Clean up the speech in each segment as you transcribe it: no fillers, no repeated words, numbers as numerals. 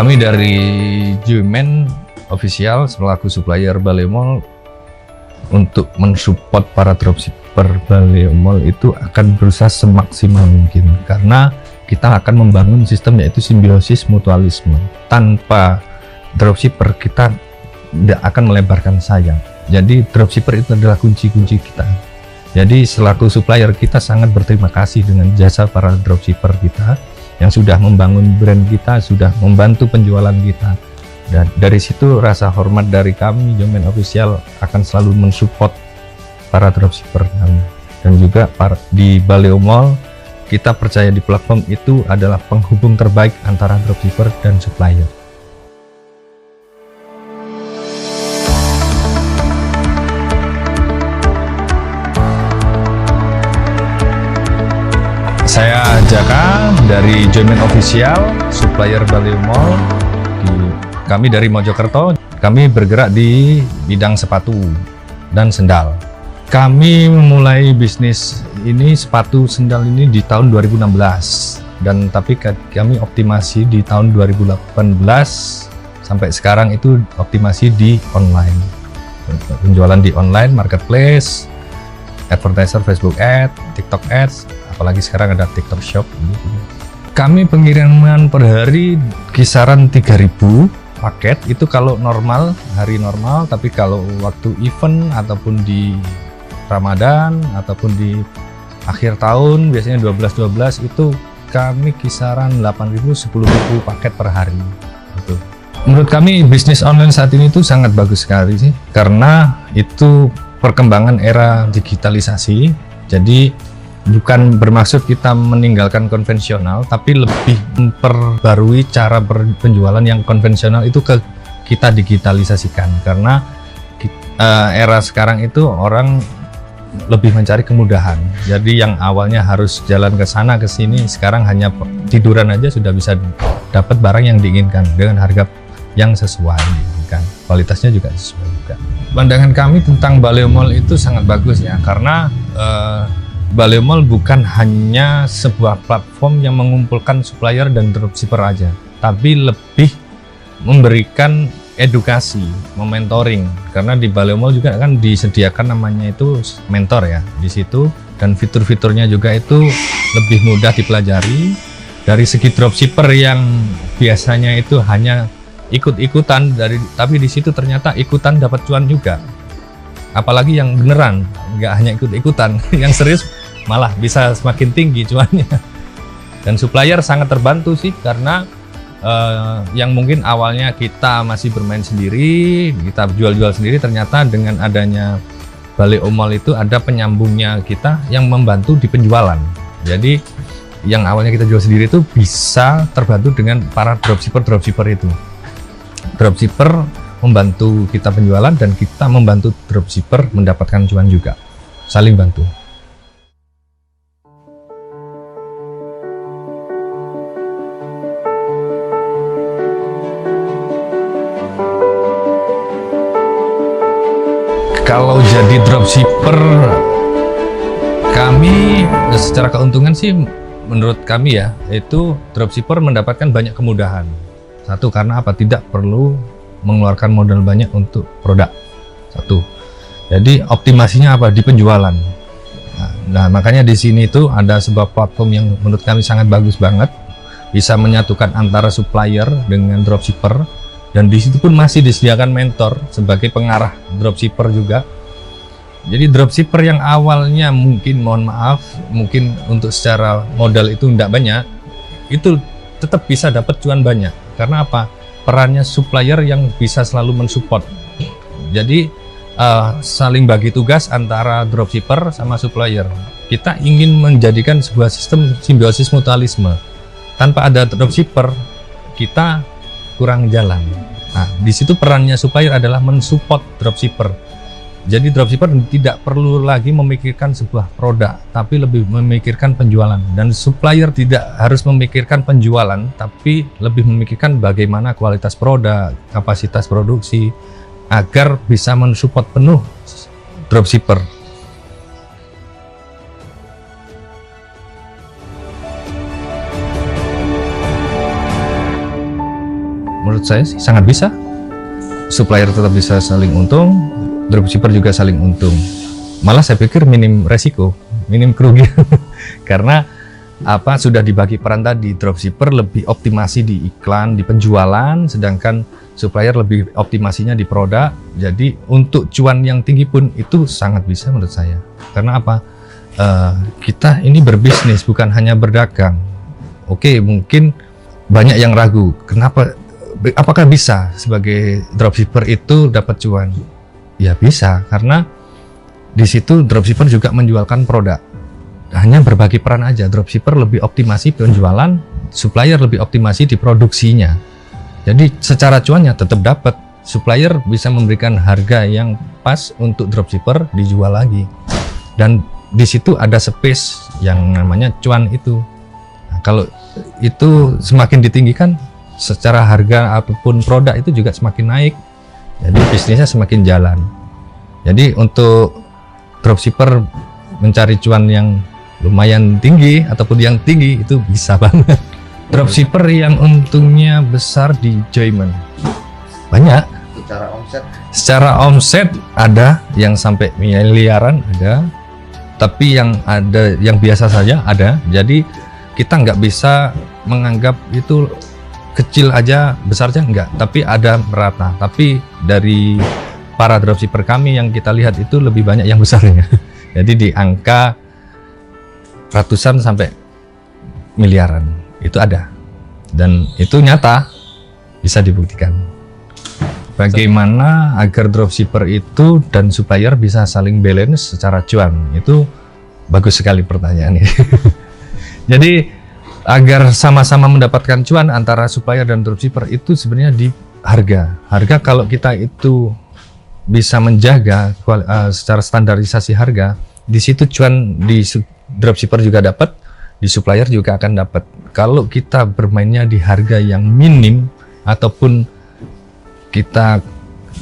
Kami dari Joyman Official selaku supplier Baleo Mall untuk mensupport para dropshipper Baleo Mall itu akan berusaha semaksimal mungkin, karena kita akan membangun sistem yaitu simbiosis mutualisme. Tanpa dropshipper kita tidak akan melebarkan sayap. Jadi dropshipper itu adalah kunci-kunci kita. Jadi selaku supplier kita sangat berterima kasih dengan jasa para dropshipper kita yang sudah membangun brand kita, sudah membantu penjualan kita. Dan dari situ rasa hormat dari kami Joyman Official akan selalu mensupport para dropshipper kami. Dan juga di Baleo Mall kita percaya di platform itu adalah penghubung terbaik antara dropshipper dan supplier. Saya Jaka dari Joyman Official, supplier Baleo Mall. Kami dari Mojokerto, kami bergerak di bidang sepatu dan sendal. Kami memulai bisnis ini, sepatu sendal ini di tahun 2016, dan tapi kami optimasi di tahun 2018 sampai sekarang itu optimasi di online, penjualan di online, marketplace, advertiser, Facebook Ads, TikTok Ads, apalagi sekarang ada TikTok Shop. Kami pengiriman per hari kisaran 3.000 paket itu kalau normal, hari normal. Tapi kalau waktu event ataupun di Ramadan ataupun di akhir tahun, biasanya 12-12 itu kami kisaran 8.000, 10.000 paket per hari gitu. Menurut kami bisnis online saat ini itu sangat bagus sekali sih, karena itu perkembangan era digitalisasi. Jadi bukan bermaksud kita meninggalkan konvensional, tapi lebih memperbarui cara penjualan yang konvensional itu kita digitalisasikan. Karena era sekarang itu orang lebih mencari kemudahan. Jadi yang awalnya harus jalan ke sana ke sini, sekarang hanya tiduran aja sudah bisa dapat barang yang diinginkan dengan harga yang sesuai kan. Kualitasnya juga sesuai juga. Pandangan kami tentang Baleo Mall itu sangat bagus ya, karena Baleo Mall bukan hanya sebuah platform yang mengumpulkan supplier dan dropshipper aja, tapi lebih memberikan edukasi, mementoring. Karena di Baleo Mall juga kan disediakan namanya itu mentor ya di situ, dan fitur-fiturnya juga itu lebih mudah dipelajari. Dari segi dropshipper yang biasanya itu hanya ikut-ikutan tapi di situ ternyata ikutan dapat cuan juga. Apalagi yang beneran, nggak hanya ikut-ikutan, yang serius malah bisa semakin tinggi cuannya. Dan supplier sangat terbantu sih, karena yang mungkin awalnya kita masih bermain sendiri, kita jual-jual sendiri, ternyata dengan adanya Baleo Mall itu ada penyambungnya kita yang membantu di penjualan. Jadi yang awalnya kita jual sendiri itu bisa terbantu dengan para dropshipper itu. Dropshipper membantu kita penjualan dan kita membantu dropshipper mendapatkan cuan juga, saling bantu. Kalau jadi dropshipper, kami secara keuntungan sih menurut kami ya, itu dropshipper mendapatkan banyak kemudahan. Satu, karena apa? Tidak perlu mengeluarkan modal banyak untuk produk. Satu. Jadi optimasinya apa? Di penjualan. Nah, makanya di sini itu ada sebuah platform yang menurut kami sangat bagus banget, bisa menyatukan antara supplier dengan dropshipper, dan di situ pun masih disediakan mentor sebagai pengarah dropshipper juga. Jadi dropshipper yang awalnya mungkin, mohon maaf, mungkin untuk secara modal itu tidak banyak, itu tetap bisa dapat cuan banyak. Karena apa? Perannya supplier yang bisa selalu mensupport. Jadi saling bagi tugas antara dropshipper sama supplier. Kita ingin menjadikan sebuah sistem simbiosis mutualisme. Tanpa ada dropshipper, kita kurang jalan. Nah, di situ perannya supplier adalah mensupport dropshipper. Jadi dropshipper tidak perlu lagi memikirkan sebuah produk, tapi lebih memikirkan penjualan. Dan supplier tidak harus memikirkan penjualan, tapi lebih memikirkan bagaimana kualitas produk, kapasitas produksi, agar bisa mensupport penuh dropshipper. menurut saya sih sangat bisa. Supplier tetap bisa saling untung, dropshipper juga saling untung. Malah saya pikir minim resiko, minim kerugian. Karena sudah dibagi peran tadi, dropshipper lebih optimasi di iklan, di penjualan, sedangkan supplier lebih optimasinya di produk. Jadi untuk cuan yang tinggi pun itu sangat bisa menurut saya. Karena kita ini berbisnis, bukan hanya berdagang. Oke, mungkin banyak yang ragu, apakah bisa sebagai dropshipper itu dapat cuan? Ya bisa, karena di situ dropshipper juga menjualkan produk. Hanya berbagi peran aja, dropshipper lebih optimasi penjualan, supplier lebih optimasi di produksinya. Jadi secara cuannya tetap dapat. Supplier bisa memberikan harga yang pas untuk dropshipper dijual lagi. Dan di situ ada space yang namanya cuan itu. Nah, kalau itu semakin ditinggikan, secara harga ataupun produk itu juga semakin naik. Jadi bisnisnya semakin jalan. Jadi untuk dropshipper mencari cuan yang lumayan tinggi ataupun yang tinggi itu bisa banget. Dropshipper yang untungnya besar di Joyman banyak. Secara omset ada yang sampai miliaran ada, tapi yang biasa saja ada. Jadi kita nggak bisa menganggap itu kecil aja, besarnya enggak, tapi ada merata. Tapi dari para dropshipper kami yang kita lihat itu lebih banyak yang besarnya. Jadi di angka ratusan sampai miliaran itu ada, dan itu nyata, bisa dibuktikan. Bagaimana agar dropshipper itu dan supplier bisa saling balance secara cuan? Itu bagus sekali pertanyaannya. Jadi agar sama-sama mendapatkan cuan antara supplier dan dropshipper itu sebenarnya di harga. Harga kalau kita itu bisa menjaga secara standarisasi harga, di situ cuan di dropshipper juga dapat, di supplier juga akan dapat. Kalau kita bermainnya di harga yang minim ataupun kita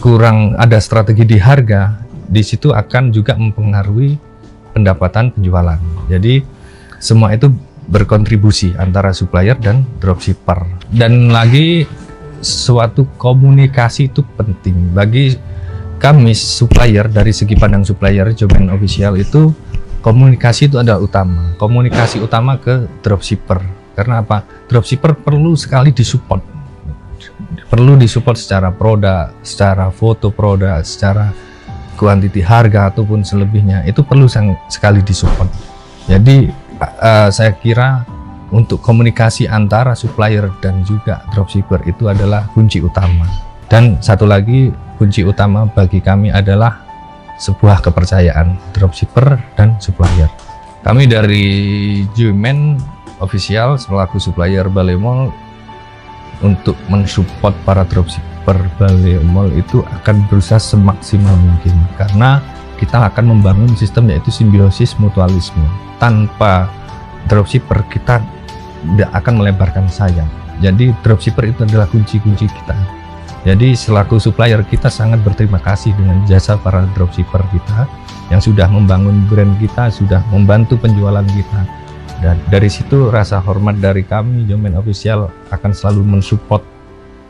kurang ada strategi di harga, di situ akan juga mempengaruhi pendapatan penjualan. Jadi semua itu berkontribusi antara supplier dan dropshipper. Dan lagi suatu komunikasi itu penting bagi kami supplier. Dari segi pandang supplier Joyman Official itu komunikasi itu adalah utama. Komunikasi utama ke dropshipper. Karena dropshipper perlu sekali disupport. Perlu disupport secara produk, secara foto produk, secara kuantiti harga ataupun selebihnya, itu perlu sekali disupport. Jadi saya kira untuk komunikasi antara supplier dan juga dropshipper itu adalah kunci utama. Dan satu lagi kunci utama bagi kami adalah sebuah kepercayaan dropshipper dan supplier. Kami dari Joyman Official selaku supplier Balai Mall untuk mensupport para dropshipper Balai Mall itu akan berusaha semaksimal mungkin, karena kita akan membangun sistem yaitu simbiosis mutualisme. Tanpa dropshipper kita tidak akan melebarkan sayap. Jadi dropshipper itu adalah kunci-kunci kita. Jadi selaku supplier kita sangat berterima kasih dengan jasa para dropshipper kita yang sudah membangun brand kita, sudah membantu penjualan kita. Dan dari situ rasa hormat dari kami Joyman Official akan selalu mensupport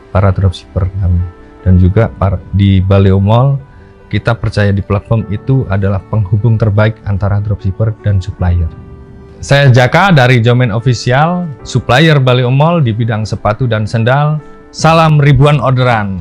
para dropshipper kami. Dan juga di Balai Mall kita percaya di platform itu adalah penghubung terbaik antara dropshipper dan supplier. Saya Jaka dari Joyman Official, supplier Balai Mall di bidang sepatu dan sendal. Salam ribuan orderan.